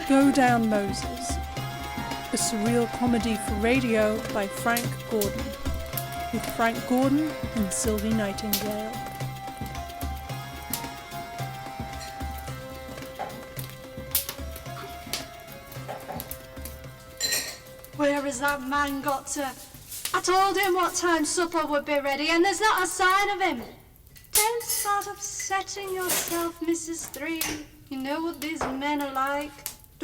Go Down Moses, a surreal comedy for radio by Frank Gordon, with Frank Gordon and Sylvie Nightingale. Where has that man got to? I told him what time supper would be ready, and there's not a sign of him. Don't start upsetting yourself, Mrs. 3. You know what these men are like.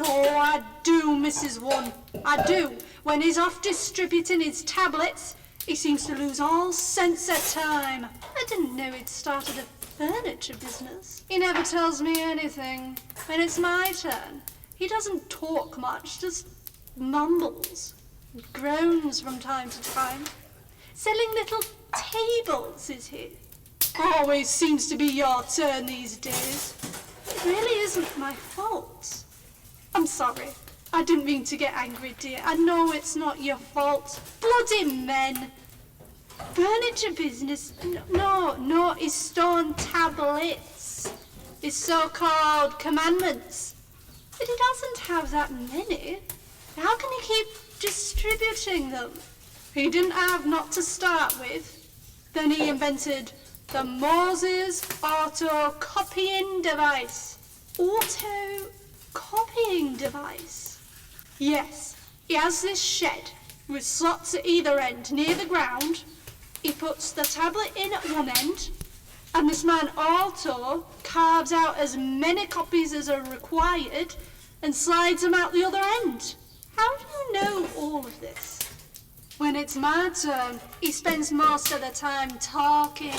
Oh, I do, Mrs. 1. I do. When he's off distributing his tablets, he seems to lose all sense of time. I didn't know he'd started a furniture business. He never tells me anything. When it's my turn, he doesn't talk much, just mumbles. Groans from time to time. Selling little tables, is he? Always seems to be your turn these days. It really isn't my fault. I'm sorry. I didn't mean to get angry, dear. I know it's not your fault. Bloody men. Furniture business? No, his stone tablets. His so-called commandments. But he doesn't have that many. How can he keep distributing them? He didn't have not to start with. Then he invented the Moses auto-copying device. Auto-copying device? Yes, he has this shed with slots at either end near the ground. He puts the tablet in at one end, and this man Auto carves out as many copies as are required and slides them out the other end. How do you know all of this? When it's my turn, he spends most of the time talking.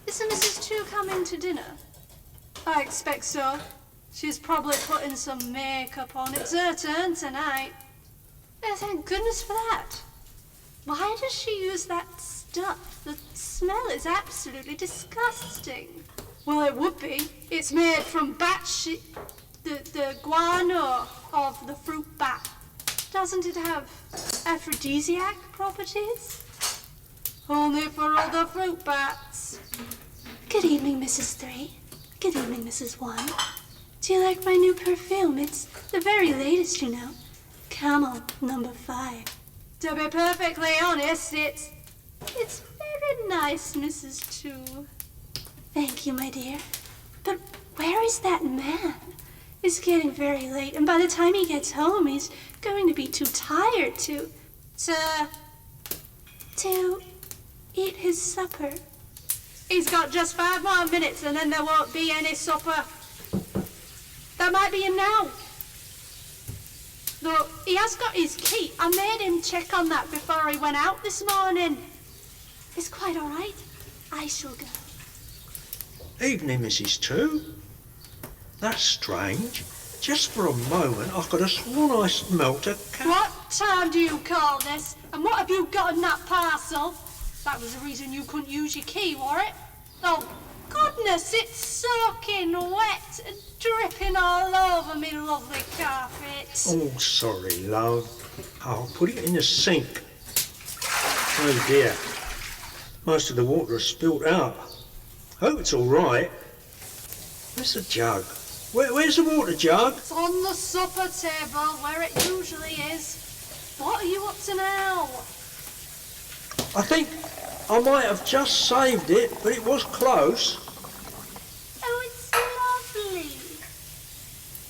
Isn't Mrs. 2 coming to dinner? I expect so. She's probably putting some makeup on. It's her turn tonight. Oh, thank goodness for that. Why does she use that stuff? The smell is absolutely disgusting. Well, it would be. It's made from the guano of the fruit bat. Doesn't it have aphrodisiac properties? Only for other fruit bats. Good evening, Mrs. 3. Good evening, Mrs. 1. Do you like my new perfume? It's the very latest, you know. Camel number 5. To be perfectly honest, it's very nice, Mrs. 2. Thank you, my dear. But where is that man? It's getting very late, and by the time he gets home, he's going to be too tired to eat his supper. He's got just 5 more minutes, and then there won't be any supper. That might be him now. Though he has got his key. I made him check on that before he went out this morning. It's quite all right. I shall go. Evening, Mrs. 2. That's strange. Just for a moment, I could have sworn I smelt a cat. What time do you call this? And what have you got in that parcel? That was the reason you couldn't use your key, were it? Oh, goodness, it's soaking wet and dripping all over me lovely carpet. Oh, sorry, love. I'll put it in the sink. Oh, dear. Most of the water has spilt out. Hope it's all right. Where's the jug? Where's the water jug? It's on the supper table, where it usually is. What are you up to now? I think I might have just saved it, but it was close. Oh, it's lovely.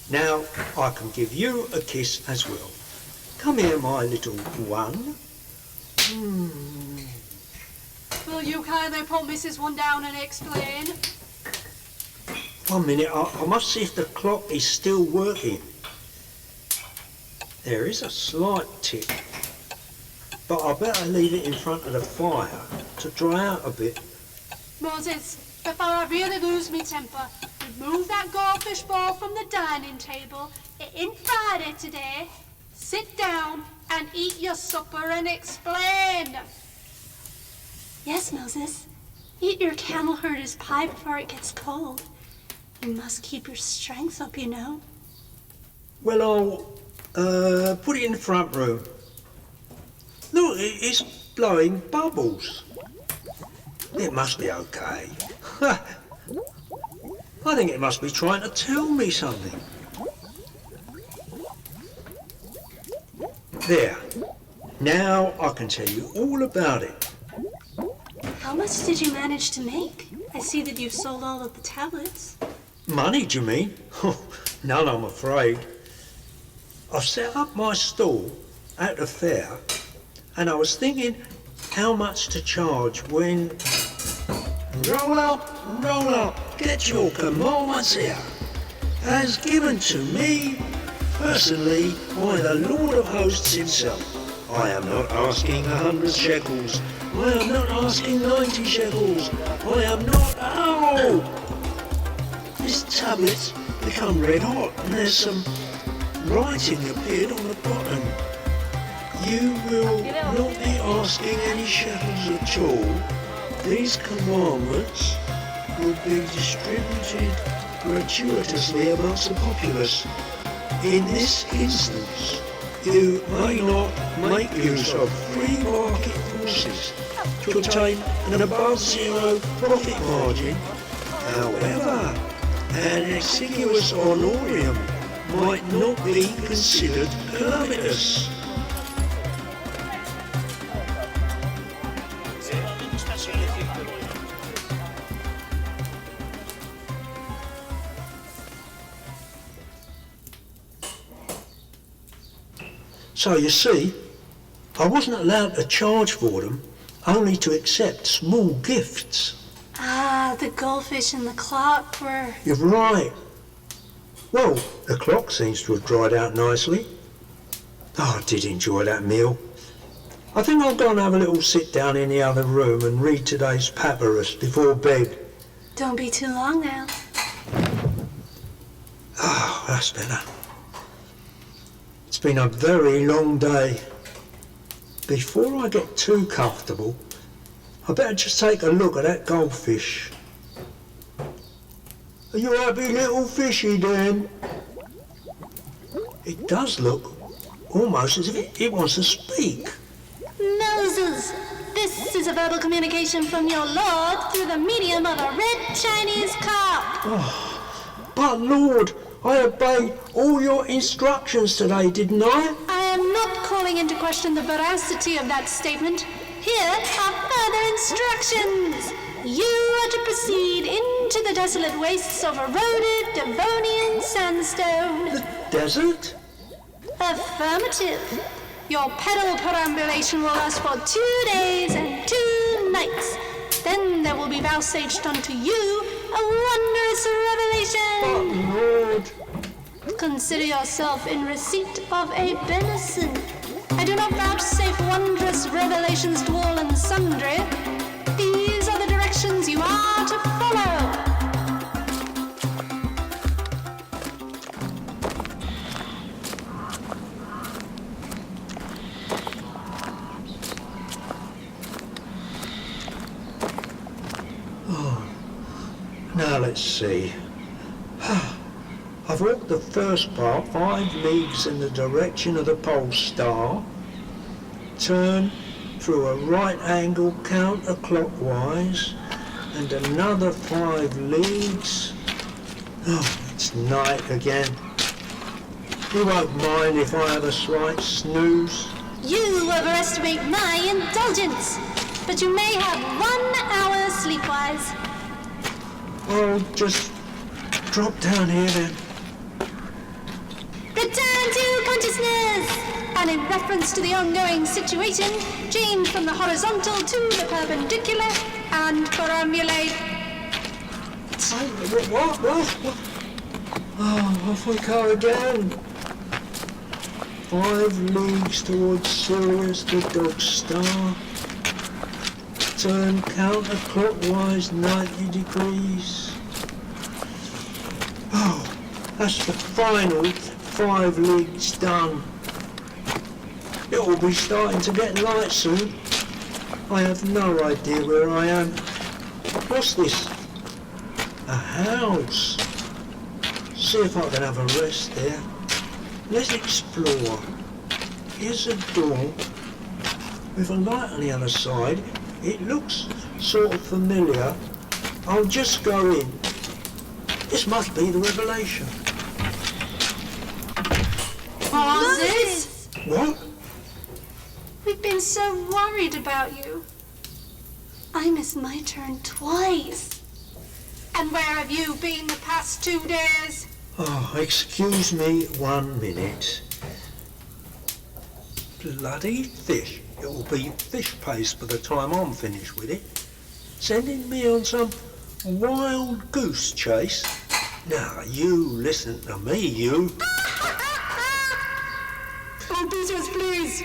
Now I can give you a kiss as well. Come here, my little one. Will you kindly put Mrs. 1 down and explain? 1 minute, I must see if the clock is still working. There is a slight tick, but I better leave it in front of the fire to dry out a bit. Moses, before I really lose me temper, remove that goldfish ball from the dining table. It ain't Friday today. Sit down and eat your supper and explain. Yes, Moses. Eat your camel herder's pie before it gets cold. You must keep your strength up, you know. Well, I'll put it in the front room. Look, it's blowing bubbles. It must be okay. I think it must be trying to tell me something. There. Now I can tell you all about it. How much did you manage to make? I see that you've sold all of the tablets. Money, do you mean? Oh, none, I'm afraid. I've set up my stall at the fair, and I was thinking how much to charge when... Roll up, get your commandments here. As given to me, personally, by the Lord of Hosts himself. I am not asking 100 shekels. I am not asking 90 shekels. I am not... Ow! This tablet's become red hot, and there's some writing appeared on the bottom. You will not be asking any shekels at all. These commandments will be distributed gratuitously amongst the populace. In this instance, you may not make use of free market forces to obtain an above zero profit margin. However, an exiguous honorarium might not be considered calamitous. So you see, I wasn't allowed to charge for them, only to accept small gifts. Ah, the goldfish and the clock were... You're right. Well, the clock seems to have dried out nicely. Oh, I did enjoy that meal. I think I'll go and have a little sit down in the other room and read today's papyrus before bed. Don't be too long now. Oh, that's better. It's been a very long day. Before I get too comfortable, I better just take a look at that goldfish. Are you happy, little fishy, then? It does look almost as if it wants to speak. Moses, this is a verbal communication from your Lord through the medium of a red Chinese carp. But Lord, I obeyed all your instructions today, didn't I? I am not calling into question the veracity of that statement. Here are further instructions. You are to proceed into the desolate wastes of eroded Devonian sandstone. The desert? Affirmative. Your pedal perambulation will last for 2 days and 2 nights. Then there will be vouchsafed unto you a wondrous revelation. But Lord... Consider yourself in receipt of a benison. I do not vouchsafe wondrous revelations to all and sundry. These are the directions you are to follow. Now let's see. I've walked the first part 5 leagues in the direction of the pole star, turn through a right angle counterclockwise, and another 5 leagues. Oh, it's night again. You won't mind if I have a slight snooze? You overestimate my indulgence, but you may have 1 hour sleepwise. I'll just drop down here then. Return to consciousness! And in reference to the ongoing situation, change from the horizontal to the perpendicular and perambulate. What? Oh, off we go again. 5 leagues towards Sirius, the dog star. Turn counterclockwise 90 degrees. Oh, that's the final 5 leagues done. It will be starting to get light soon. I have no idea where I am. What's this? A house. See if I can have a rest there. Let's explore. Here's a door with a light on the other side. It looks sort of familiar. I'll just go in. This must be the revelation. Moses? What? been so worried about you. I missed my turn twice. And where have you been the past 2 days? Oh, excuse me 1 minute. Bloody fish. It'll be fish paste by the time I'm finished with it. Sending me on some wild goose chase. Now, you listen to me, you. Oh, business, please.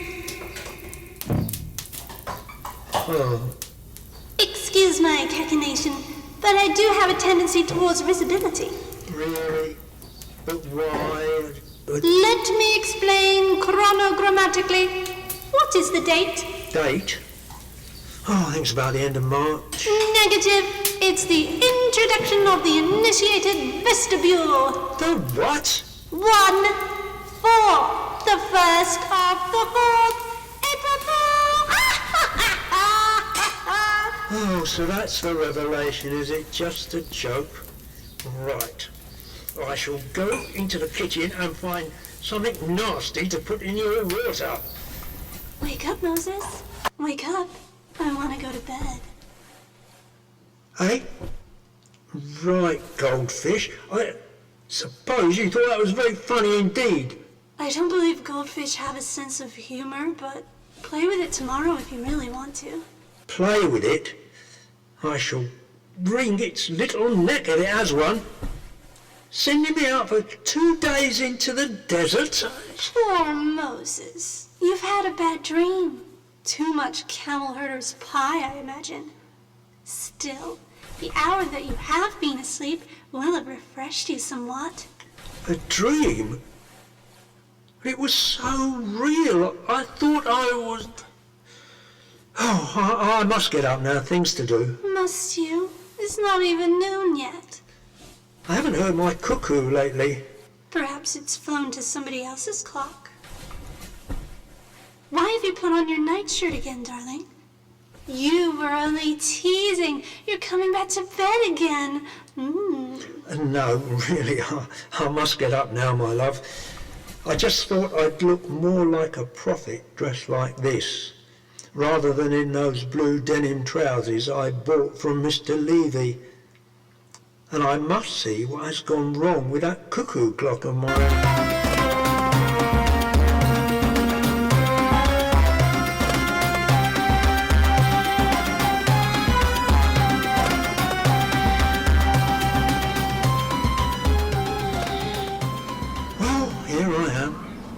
Oh, Excuse my cachinnation, but I do have a tendency towards visibility. really? But why? Let me explain chronogrammatically. What is the date? Date? Oh, I think it's about the end of March. Negative. It's the introduction of the initiated vestibule. The what? 1, 4. The first of the 4th. April Fool. Oh, so that's the revelation, is it? Just a joke? Right. I shall go into the kitchen and find something nasty to put in your water. Wake up, Moses. Wake up. I want to go to bed. Eh? Right, goldfish. I suppose you thought that was very funny indeed. I don't believe goldfish have a sense of humor, but play with it tomorrow if you really want to. Play with it? I shall wring its little neck if it has one. Sending me out for 2 days into the desert? Poor Moses. You've had a bad dream. Too much camel herder's pie, I imagine. Still, the hour that you have been asleep will have refreshed you somewhat. A dream? It was so real. I thought I was... Oh, I must get up now. Things to do. Must you? It's not even noon yet. I haven't heard my cuckoo lately. Perhaps it's flown to somebody else's clock. Why have you put on your nightshirt again, darling? You were only teasing. You're coming back to bed again. No, really, I must get up now, my love. I just thought I'd look more like a prophet dressed like this, rather than in those blue denim trousers I bought from Mr. Levy. And I must see what has gone wrong with that cuckoo clock of mine.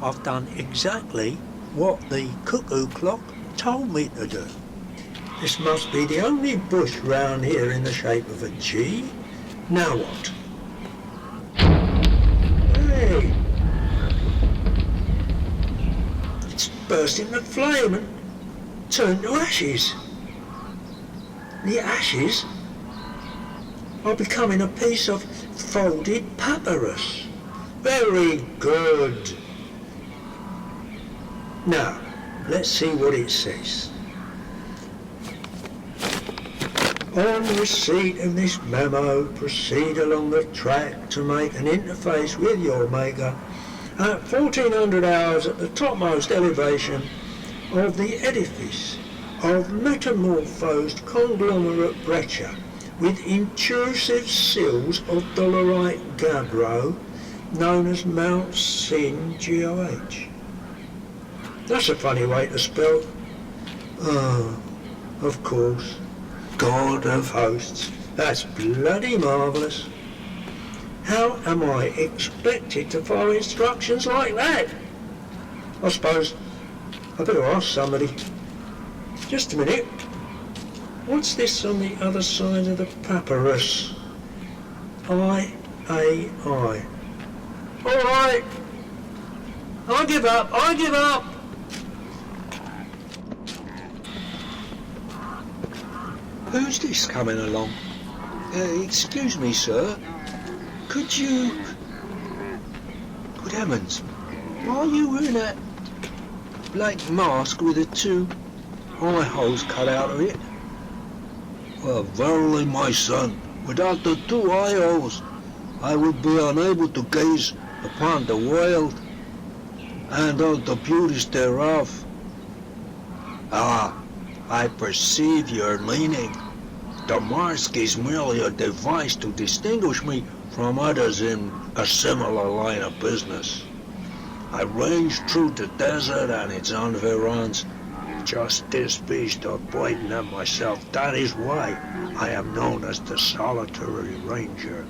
I've done exactly what the cuckoo clock told me to do. This must be the only bush round here in the shape of a G. Now what? Hey! It's burst into flame and turned to ashes. The ashes are becoming a piece of folded papyrus. Very good. Now, let's see what it says. On receipt of this memo, proceed along the track to make an interface with your maker at 1400 hours at the topmost elevation of the edifice of metamorphosed conglomerate breccia with intrusive sills of dolerite gabbro known as Mount Sin GOH. That's a funny way to spell. Oh, of course. God of hosts. That's bloody marvellous. How am I expected to follow instructions like that? I suppose I better ask somebody. Just a minute. What's this on the other side of the papyrus? I-A-I. All right. I give up. Who's this coming along? Excuse me, sir. Good heavens. Why are you wearing that black mask with the 2 eye holes cut out of it? Well, verily, my son, without the 2 eye holes, I would be unable to gaze upon the world and all the beauties thereof. Ah, I perceive your meaning. The mask is merely a device to distinguish me from others in a similar line of business. I range through the desert and its environs, just this beast of burden and myself. That is why I am known as the solitary ranger.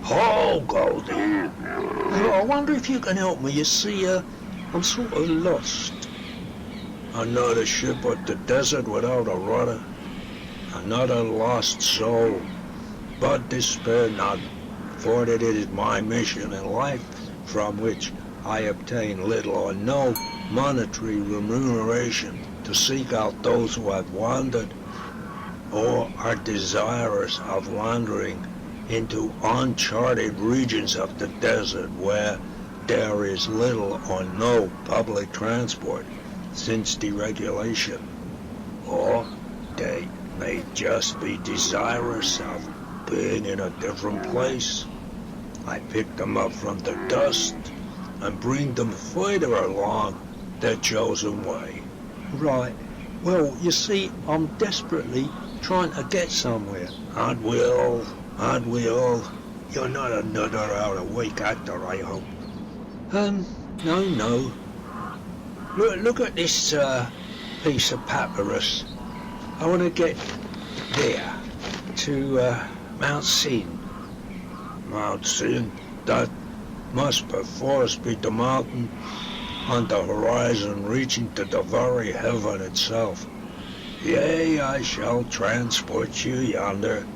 Oh, Goldie! I wonder if you can help me. You see, I'm sort of lost. Another ship at the desert without a rudder. Another lost soul. But despair not, for it is my mission in life, from which I obtain little or no monetary remuneration, to seek out those who have wandered or are desirous of wandering into uncharted regions of the desert where there is little or no public transport since deregulation, or they may just be desirous of being in a different place. I pick them up from the dust and bring them further along their chosen way. Right. Well, you see, I'm desperately trying to get somewhere. Aren't we all? You're not another out-of-week actor, I hope. No. Look at this piece of papyrus. I want to get there, to Mount Sin. Mount Sin? That must perforce be the mountain on the horizon reaching to the very heaven itself. Yea, I shall transport you yonder.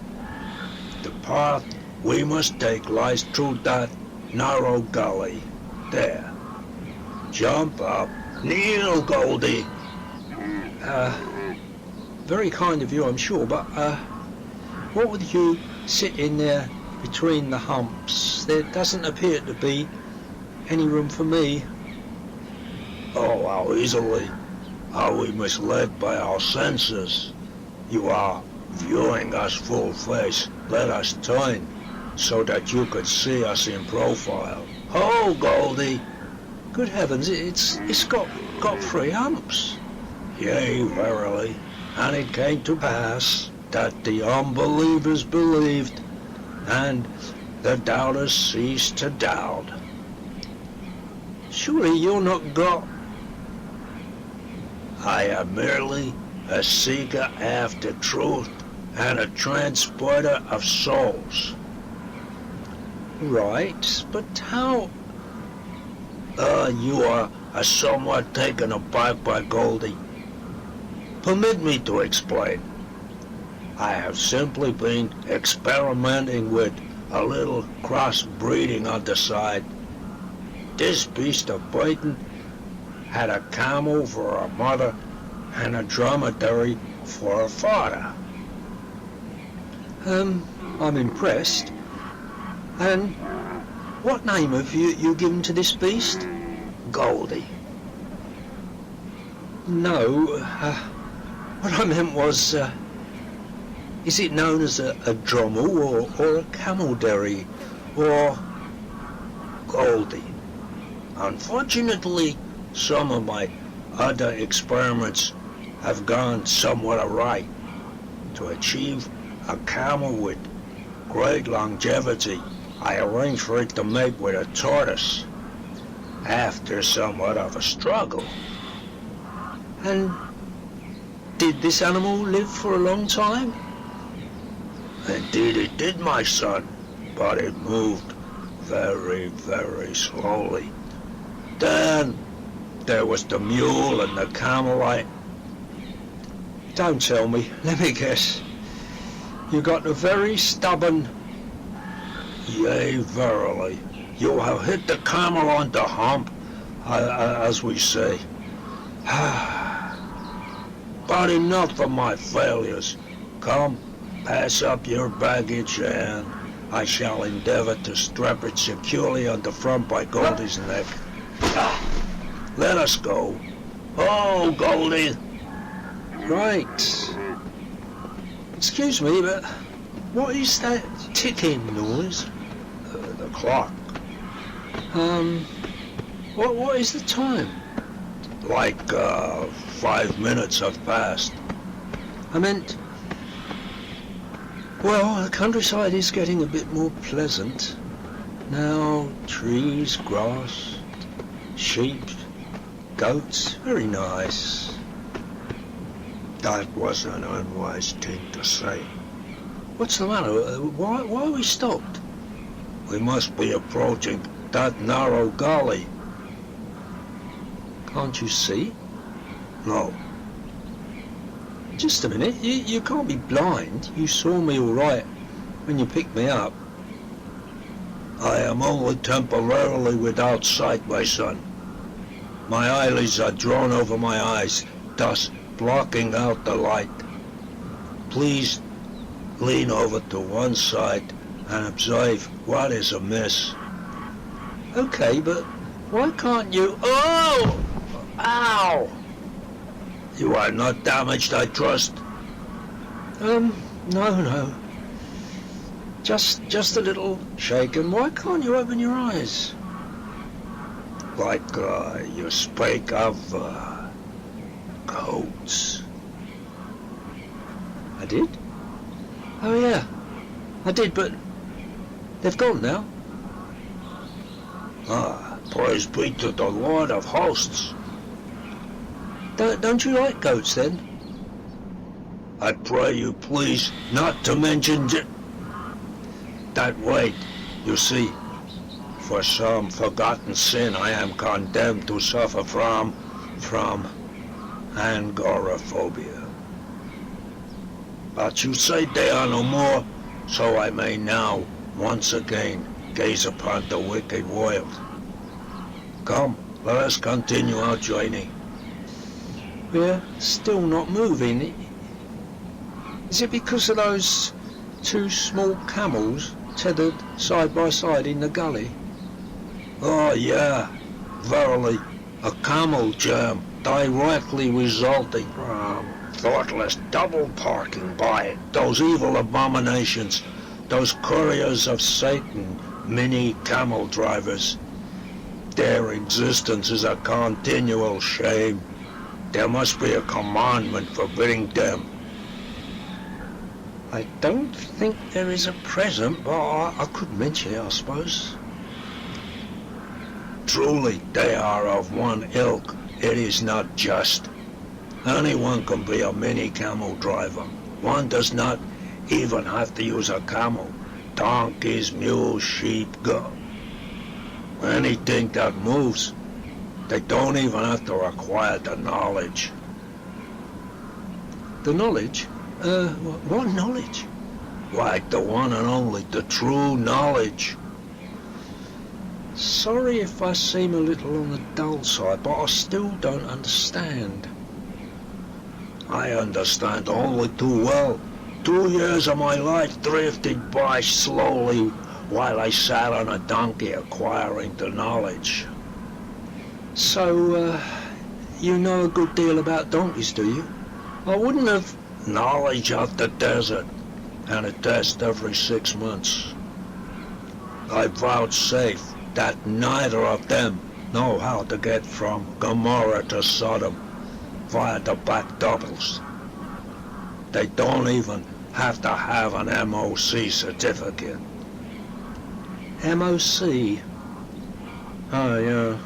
The path we must take lies through that narrow gully. There. Jump up. Kneel, Goldie. Very kind of you, I'm sure, but what with you sitting there between the humps? There doesn't appear to be any room for me. Oh, how easily are we misled by our senses? You are viewing us full face. Let us turn so that you could see us in profile. Oh, Goldie! Good heavens, it's got 3 humps. Yea, verily, and it came to pass that the unbelievers believed, and the doubters ceased to doubt. Surely you're not God. I am merely a seeker after truth and a transporter of souls. Right, but how? You are somewhat taken aback by Goldie. Permit me to explain. I have simply been experimenting with a little cross-breeding on the side. This beast of burden had a camel for a mother and a dromedary for a father. I'm impressed. And what name have you given to this beast? Goldie. No, what I meant was, is it known as a drommel or a camel-derry or Goldie? Unfortunately, some of my other experiments have gone somewhat awry. To achieve a camel with great longevity, I arranged for it to mate with a tortoise, after somewhat of a struggle. And did this animal live for a long time? Indeed it did, my son, but it moved very, very slowly. Then there was the mule and the camel. Don't tell me, let me guess. You got a very stubborn... Yea, verily, you have hit the camel on the hump, as we say. But enough of my failures. Come, pass up your baggage, and I shall endeavor to strap it securely on the front by Goldie's neck. Let us go. Oh, Goldie! Right. Excuse me, but what is that ticking noise? The clock. What is the time? Like, 5 minutes have passed. I meant, well, the countryside is getting a bit more pleasant. Now, trees, grass, sheep, goats, very nice. That was an unwise thing to say. What's the matter? Why are we stopped? We must be approaching that narrow gully. Can't you see? No, Just a minute, you can't be blind. You saw me all right when you picked me up. I am only temporarily without sight, my son. My eyelids are drawn over my eyes, thus blocking out the light. Please lean over to one side and observe what is amiss. Okay, but why can't you... Oh! Ow! You are not damaged, I trust. No. Just a little shaken. Why can't you open your eyes? Like you speak of goats. I did? Oh yeah, I did, but they've gone now. Ah, praise be to the Lord of hosts. Don't you like goats then? I pray you please not to mention that weight. You see, for some forgotten sin I am condemned to suffer from agoraphobia. But you say they are no more, so I may now once again gaze upon the wicked world. Come, let us continue our journey. We're still not moving. Is it because of those two small camels tethered side by side in the gully? Oh yeah, verily, a camel jam directly resulting from thoughtless double parking by those evil abominations, those couriers of Satan, mini camel drivers. Their existence is a continual shame. There must be a commandment forbidding them. I don't think there is a present, but I could mention it, I suppose. Truly, they are of one ilk. It is not just. Anyone can be a mini camel driver. One does not even have to use a camel. Donkeys, mules, sheep, goat. Anything that moves. They don't even have to acquire the knowledge. The knowledge? What knowledge? Like the one and only, the true knowledge. Sorry if I seem a little on the dull side, but I still don't understand. I understand only too well. 2 years of my life drifted by slowly while I sat on a donkey acquiring the knowledge. So, you know a good deal about donkeys, do you? I wouldn't have knowledge of the desert and a test every 6 months. I vouchsafe that neither of them know how to get from Gomorrah to Sodom via the back doubles. They don't even have to have an MOC certificate. MOC? Oh, yeah.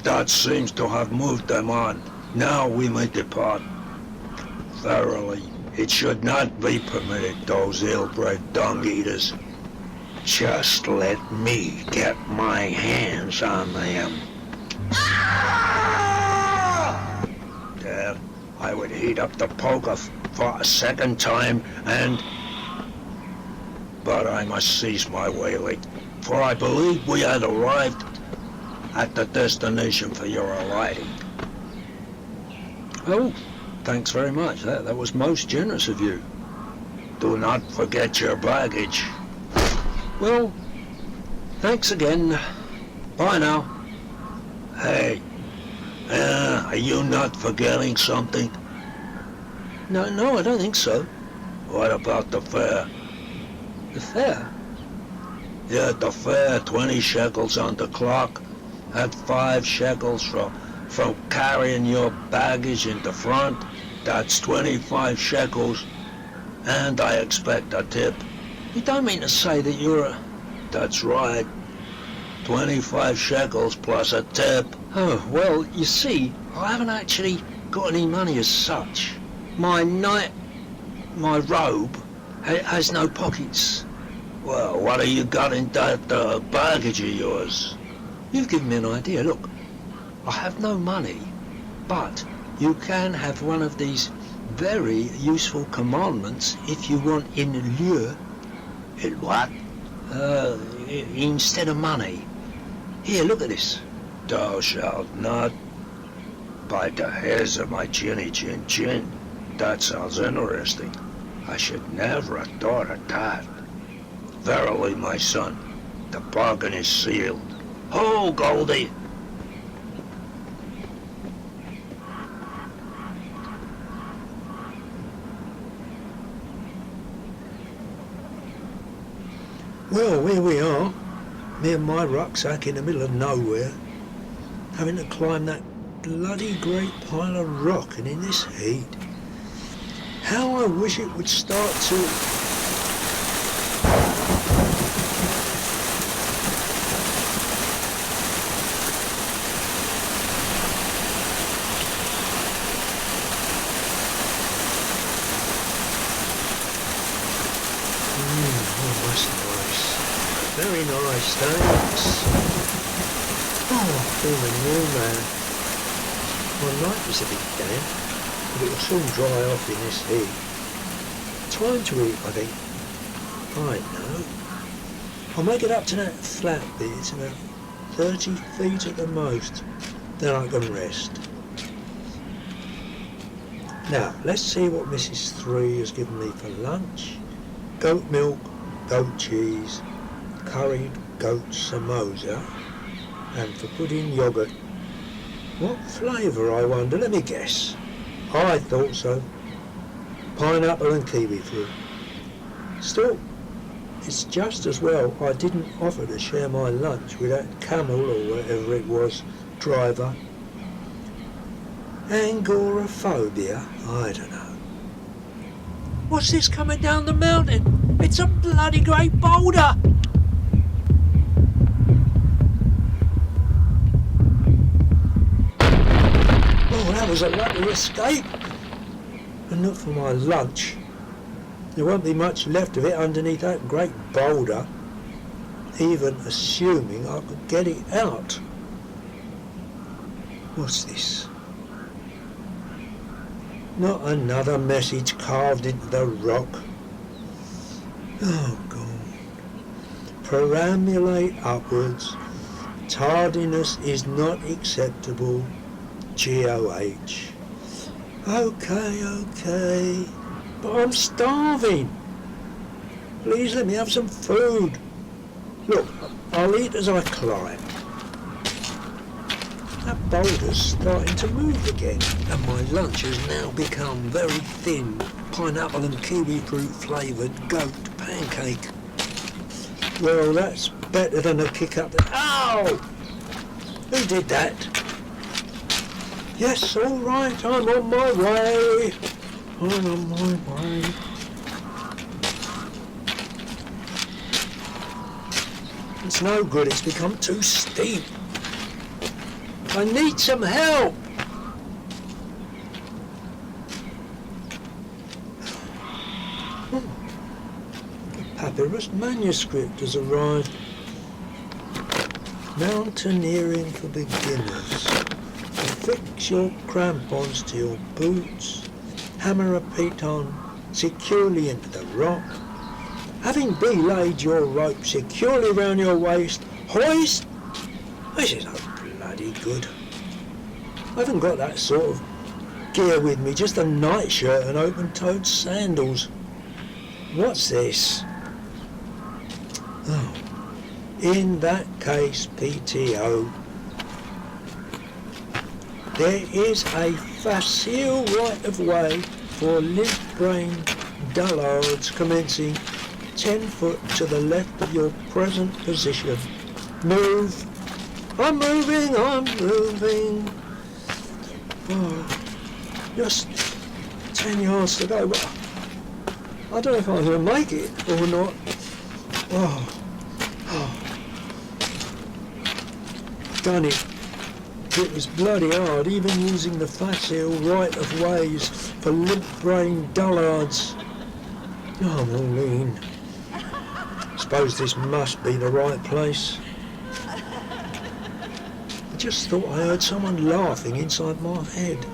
That seems to have moved them on. Now we may depart. Verily, it should not be permitted, those ill-bred dung-eaters. Just let me get my hands on them. There, I would heat up the poker for a second time But I must cease my wailing, for I believe we had arrived at the destination for your alighting. Oh, thanks very much. That was most generous of you. Do not forget your baggage. Well, thanks again. Bye now. Hey, are you not forgetting something? No, I don't think so. What about the fare? The fare? You had to fare 20 shekels on the clock, had 5 shekels from carrying your baggage in the front. That's 25 shekels, and I expect a tip. You don't mean to say that you're a... That's right. 25 shekels plus a tip. Oh, well, you see, I haven't actually got any money as such. My robe has no pockets. Well, what have you got in that baggage of yours? You've given me an idea. Look, I have no money, but you can have one of these very useful commandments if you want in lieu. In what? Instead of money. Here, look at this. Thou shalt not bite the hairs of my chinny chin chin. That sounds interesting. I should never have thought of that. Verily, my son, the bargain is sealed. Ho, Goldie! Well, here we are, me and my rucksack in the middle of nowhere, having to climb that bloody great pile of rock, and in this heat. How I wish it would start to... Oh, that's nice. Very nice, thanks. Oh, I'm feeling warm now. My night was a bit damp, but it will soon dry off in this heat. Time to eat, I think. I know. I'll make it up to that flat bit. It's about 30 feet at the most. Then I can rest. Now, let's see what Mrs. 3 has given me for lunch. Goat milk, goat cheese, curried goat samosa, and for pudding yoghurt. What flavour, I wonder? Let me guess. I thought so. Pineapple and kiwi fruit. Still, it's just as well I didn't offer to share my lunch with that camel or whatever it was driver. Agoraphobia? I don't know. What's this coming down the mountain? It's a bloody great boulder! Oh, that was a lucky escape. And not for my lunch. There won't be much left of it underneath that great boulder, even assuming I could get it out. What's this? Not another message carved into the rock. Oh, God. Perambulate upwards. Tardiness is not acceptable. G.O.H. Okay. But I'm starving. Please let me have some food. Look, I'll eat as I climb. That boulder's starting to move again, and my lunch has now become very thin, pineapple and kiwi fruit flavoured goat pancake. Well, that's better than a kick up the... Ow! Who did that? Yes, all right, I'm on my way. I'm on my way. It's no good, it's become too steep. I need some help! A papyrus manuscript has arrived. Mountaineering for beginners. Affix your crampons to your boots. Hammer a piton securely into the rock. Having belayed your rope securely round your waist, hoist. This is no bloody good. I haven't got that sort of gear with me, just a nightshirt and open-toed sandals. What's this? Oh, in that case, PTO. There is a facile right of way for limp-brained dullards commencing 10 foot to the left of your present position. Move. I'm moving. Oh, just 10 yards to go, but I don't know if I'm going to make it or not. Oh. Done it. It was bloody hard, even using the facile right-of-ways for limp-brained dullards. Oh, Maureen. Suppose this must be the right place. I just thought I heard someone laughing inside my head.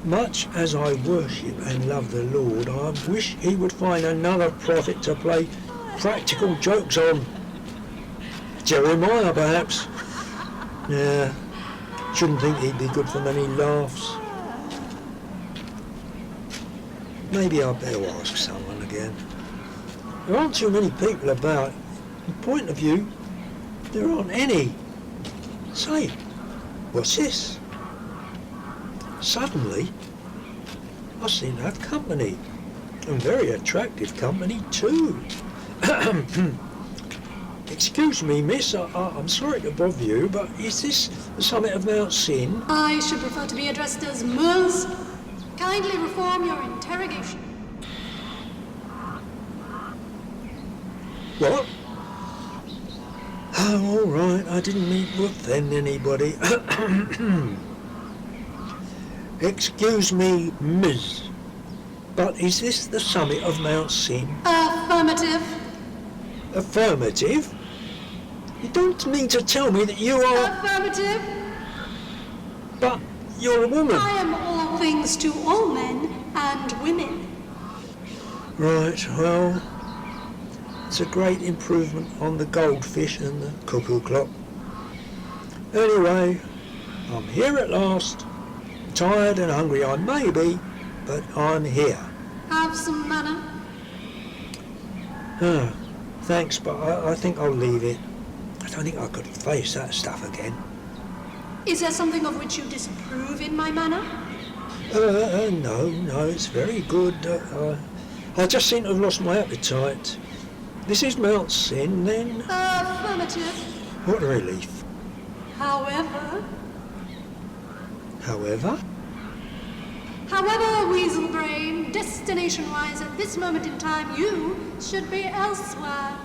Much as I worship and love the Lord, I wish he would find another prophet to play practical jokes on. Jeremiah, perhaps. Yeah, shouldn't think he'd be good for many laughs. Maybe I'd better ask someone again. There aren't too many people about. In point of view, there aren't any. Say, what's this? Suddenly, I seem to have company, and very attractive company too. Excuse me, miss, I'm sorry to bother you, but is this the summit of Mount Sin? I should prefer to be addressed as Ms. Kindly reform your interrogation. What? Oh, all right, I didn't mean to offend anybody. Excuse me, Ms. But is this the summit of Mount Sin? Affirmative. Affirmative? You don't mean to tell me that you are... Affirmative. But you're a woman. I am all things to all men and women. Right, well, it's a great improvement on the goldfish and the cuckoo clock. Anyway, I'm here at last. Tired and hungry I may be, but I'm here. Have some manner. Thanks, but I think I'll leave it. I don't think I could face that stuff again. Is there something of which you disapprove in my manner? No, it's very good. I just seem to have lost my appetite. This is Mount Sin, then? Affirmative. What a relief. However, Weasel Brain, destination-wise at this moment in time, you should be elsewhere.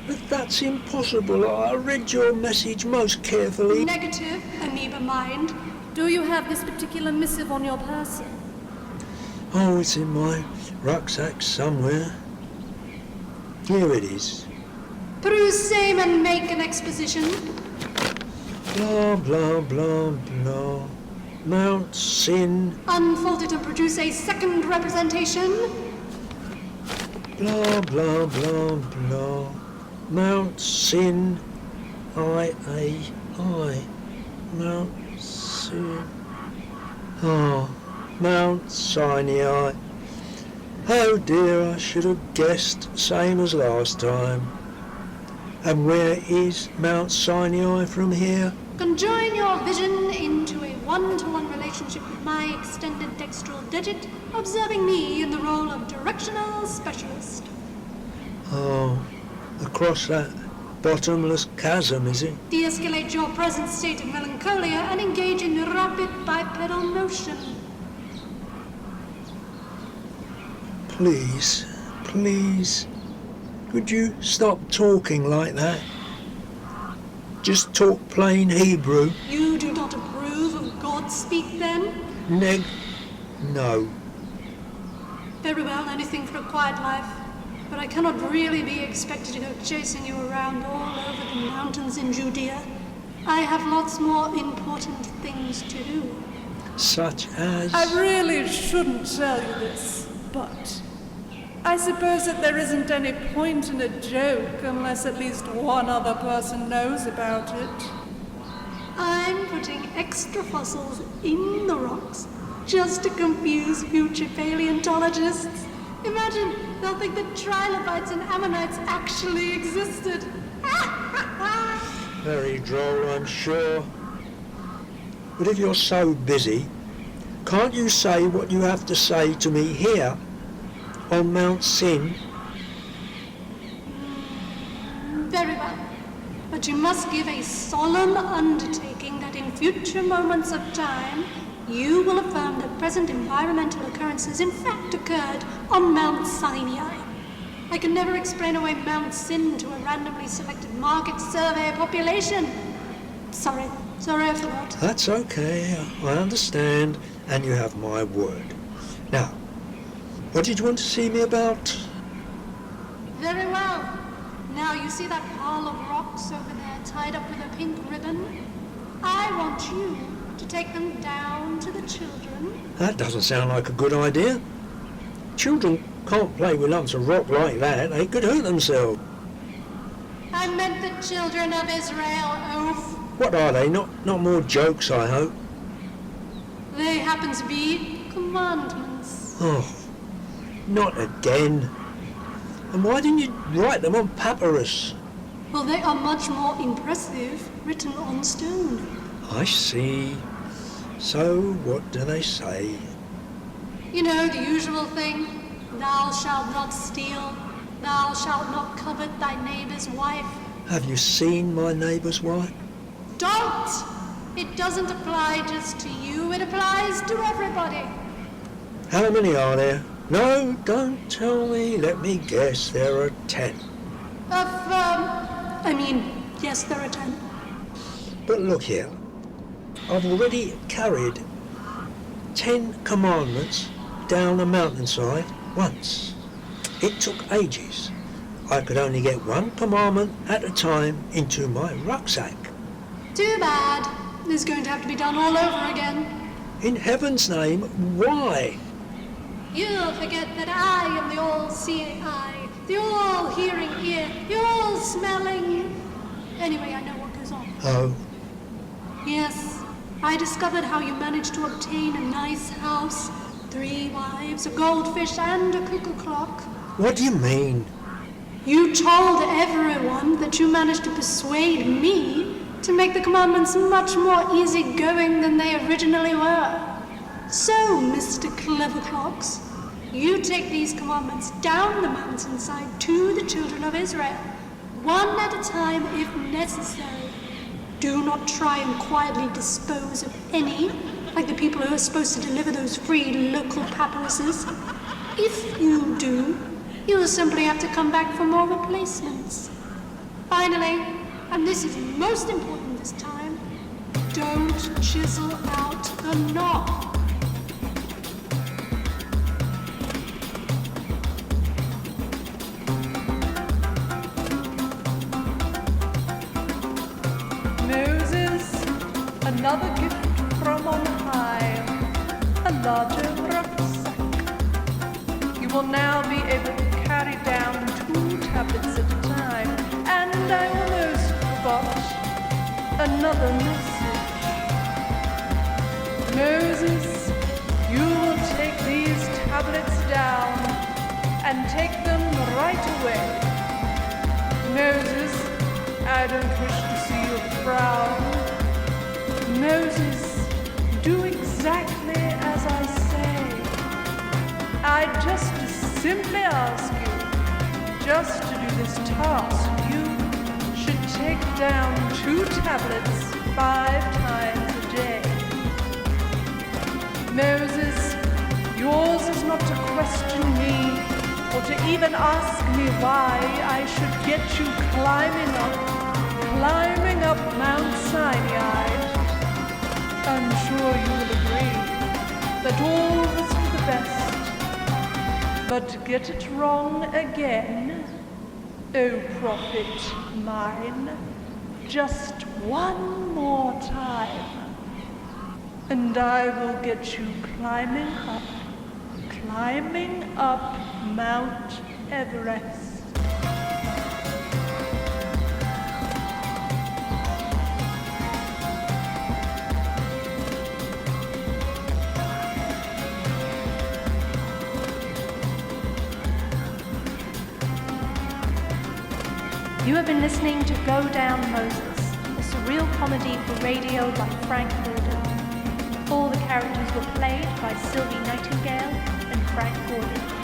But that's impossible. I read your message most carefully. Negative, amoeba mind. Do you have this particular missive on your person? Oh, it's in my rucksack somewhere. Here it is. Peruse same and make an exposition. Blah, blah, blah, blah. Mount Sin. Unfold it and produce a second representation. Blah, blah, blah, blah. Mount Sin. I. Mount Sin. Oh, Mount Sinai. Oh dear, I should have guessed, same as last time. And where is Mount Sinai from here? Conjoin your vision into a one-to-one relationship with my extended dextral digit, observing me in the role of directional specialist. Oh, across that bottomless chasm, is it? De-escalate your present state of melancholia and engage in rapid bipedal motion. Please, could you stop talking like that? Just talk plain Hebrew. You do not approve of God speak, then? No. Very well, anything for a quiet life. But I cannot really be expected to go chasing you around all over the mountains in Judea. I have lots more important things to do. Such as... I really shouldn't tell you this, but I suppose that there isn't any point in a joke unless at least one other person knows about it. I'm putting extra fossils in the rocks just to confuse future paleontologists. Imagine, they'll think that trilobites and ammonites actually existed. Very droll, I'm sure. But if you're so busy, can't you say what you have to say to me here? on Mount Sin? Very well. But you must give a solemn undertaking that in future moments of time, you will affirm that present environmental occurrences in fact occurred on Mount Sinai. I can never explain away Mount Sin to a randomly selected market survey population. Sorry I forgot. That's okay, I understand, and you have my word. Now, what did you want to see me about? Very well. Now you see that pile of rocks over there tied up with a pink ribbon? I want you to take them down to the children. That doesn't sound like a good idea. Children can't play with lumps of rock like that. They could hurt themselves. I meant the children of Israel, oaf. What are they? Not more jokes, I hope. They happen to be commandments. Oh, not again. And why didn't you write them on papyrus? Well, they are much more impressive written on stone. I see. So, what do they say? You know, the usual thing. Thou shalt not steal. Thou shalt not covet thy neighbor's wife. Have you seen my neighbour's wife? Don't! It doesn't apply just to you. It applies to everybody. How many are there? No, don't tell me. Let me guess. There are 10. Yes, there are 10. But look here. I've already carried 10 commandments down a mountainside once. It took ages. I could only get one commandment at a time into my rucksack. Too bad. This is going to have to be done all over again. In heaven's name, why? You'll forget that I am the all-seeing eye, the all-hearing ear, the all-smelling... Anyway, I know what goes on. Oh, Yes, I discovered how you managed to obtain a nice house, 3 wives, a goldfish, and a cuckoo clock. what do you mean? You told everyone that you managed to persuade me to make the commandments much more easygoing than they originally were. So, Mr. Cleverclocks, you take these commandments down the mountainside to the children of Israel, one at a time if necessary. Do not try and quietly dispose of any, like the people who are supposed to deliver those free local papyruses. If you do, you will simply have to come back for more replacements. Finally, and this is most important this time, don't chisel out the knob. Moses, another gift from on high, a larger rucksack. You will now be able to carry down 2 tablets at a time, and I almost forgot another message. Moses, you will take these tablets down and take them right away. Moses, I don't wish to see you frown. Moses, do exactly as I say. I just simply ask you, just to do this task, you should take down 2 tablets 5 times a day. Moses, yours is not to question me or to even ask me why I should get you climbing up Mount Sinai. I'm sure you will agree that all was for the best. But to get it wrong again, O prophet mine, just one more time, and I will get you climbing up Mount Everest. You have been listening to Go Down Moses, a surreal comedy for radio by Frank Gordon. All the characters were played by Sylvie Nightingale and Frank Gordon.